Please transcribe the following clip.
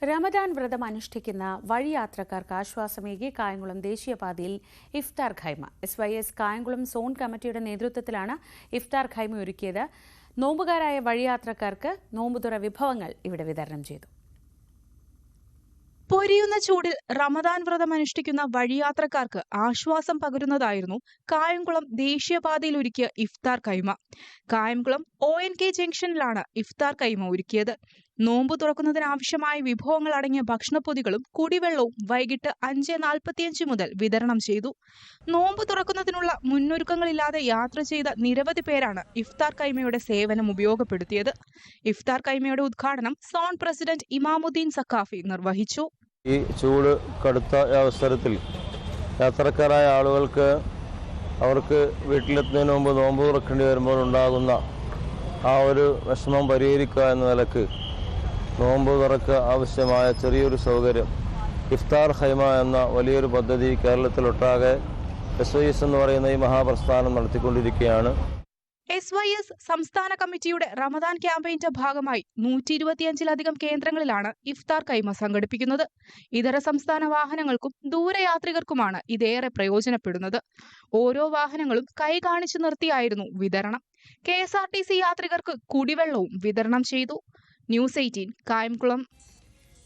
റമദാൻ വ്രതം അനുഷ്ഠിക്കുന്ന വഴിയാത്രക്കാർക്ക് ആശ്വാസമേകി കായംകുളം ദേശീയപാതയിൽ ഇഫ്താർ ഖൈമ. SYS കായംകുളം സോൺ കമ്മിറ്റിയുടെ നേതൃത്വത്തിലാണ് ഇഫ്താർ ഖൈമ ഒരുക്കിയത്. നോമ്പുകാരായ വഴിയാത്രക്കാർക്ക് നോമ്പുതുറ വിഭവങ്ങൾ ഇവിടെ വിതരണം ചെയ്തു. പൊരിയുന്ന ചൂടിൽ റമദാൻ വ്രതം അനുഷ്ഠിക്കുന്ന വഴിയാത്രക്കാർക്ക് ആശ്വാസം പകരുന്നതായിരുന്നു കായംകുളം ദേശീയപാതയിൽ ഒരുക്കിയ ഇഫ്താർ ഖൈമ. കായംകുളം ONK ജംഗ്ഷനിലാണ് ഇഫ്താർ ഖൈമ ഒരുക്കിയത്. നോമ്പ് തുറക്കുന്നതിനാവശ്യമായ വിഭവങ്ങൾ അടങ്ങിയ ഭക്ഷണപ്പൊതികളും കുടിവെള്ളവും വൈകിട്ട് 5:45 മുതൽ വിതരണം ചെയ്തു. നോമ്പ് തുറക്കുന്നതിനുള്ള മുന്നൊരുക്കങ്ങളില്ലാതെ യാത്ര ചെയ്ത നിരവധി പേരാണ് ഇഫ്താർ ഖൈമയുടെ സേവനം ഉപയോഗപ്പെടുത്തിയത്. ഇഫ്താർ ഖൈമയുടെ ഉദ്ഘാടനം സോൺ പ്രസിഡന്റ് ഇമാമുദ്ദീൻ സഖാഫി നിർവഹിച്ചു. ഈ ചൂട് കടുത്ത അവസരത്തിൽ യാത്രക്കാരായ ആളുകൾക്ക് അവർക്ക് വീട്ടിലെത്തുന്നതിന് മുമ്പ് നോമ്പ് തുറക്കേണ്ടി വരുമ്പോൾ ഉണ്ടാകുന്ന ആ ഒരു വിഷമം പരിഹരിക്കുക എന്ന നിലക്ക് നോമ്പ് തുറക്ക് ആവശ്യമായ ചെറിയൊരു സൗകര്യം ഇഫ്താർ ഖൈമ എന്ന വലിയൊരു പദ്ധതി കേരളത്തിലൊട്ടാകെ SYS എന്ന് പറയുന്ന ഈ മഹാപ്രസ്ഥാനം നടത്തിക്കൊണ്ടിരിക്കുകയാണ്. SYS സംസ്ഥാന കമ്മിറ്റിയുടെ റമദാൻ ക്യാമ്പയിന്റെ ഭാഗമായി 125-ലധികം കേന്ദ്രങ്ങളിലാണ് ഇഫ്താർ ഖൈമ സംഘടിപ്പിക്കുന്നത്. ഇതര സംസ്ഥാന വാഹനങ്ങൾക്കും ദൂരയാത്രികർക്കുമാണ് ഇതേറെ പ്രയോജനപ്പെടുന്നത്. ഓരോ വാഹനങ്ങളും കൈ കാണിച്ചു നിർത്തിയായിരുന്നു വിതരണം. KSRTC യാത്രികർക്ക് കുടിവെള്ളവും വിതരണം ചെയ്തു. News 18 കായംകുളം.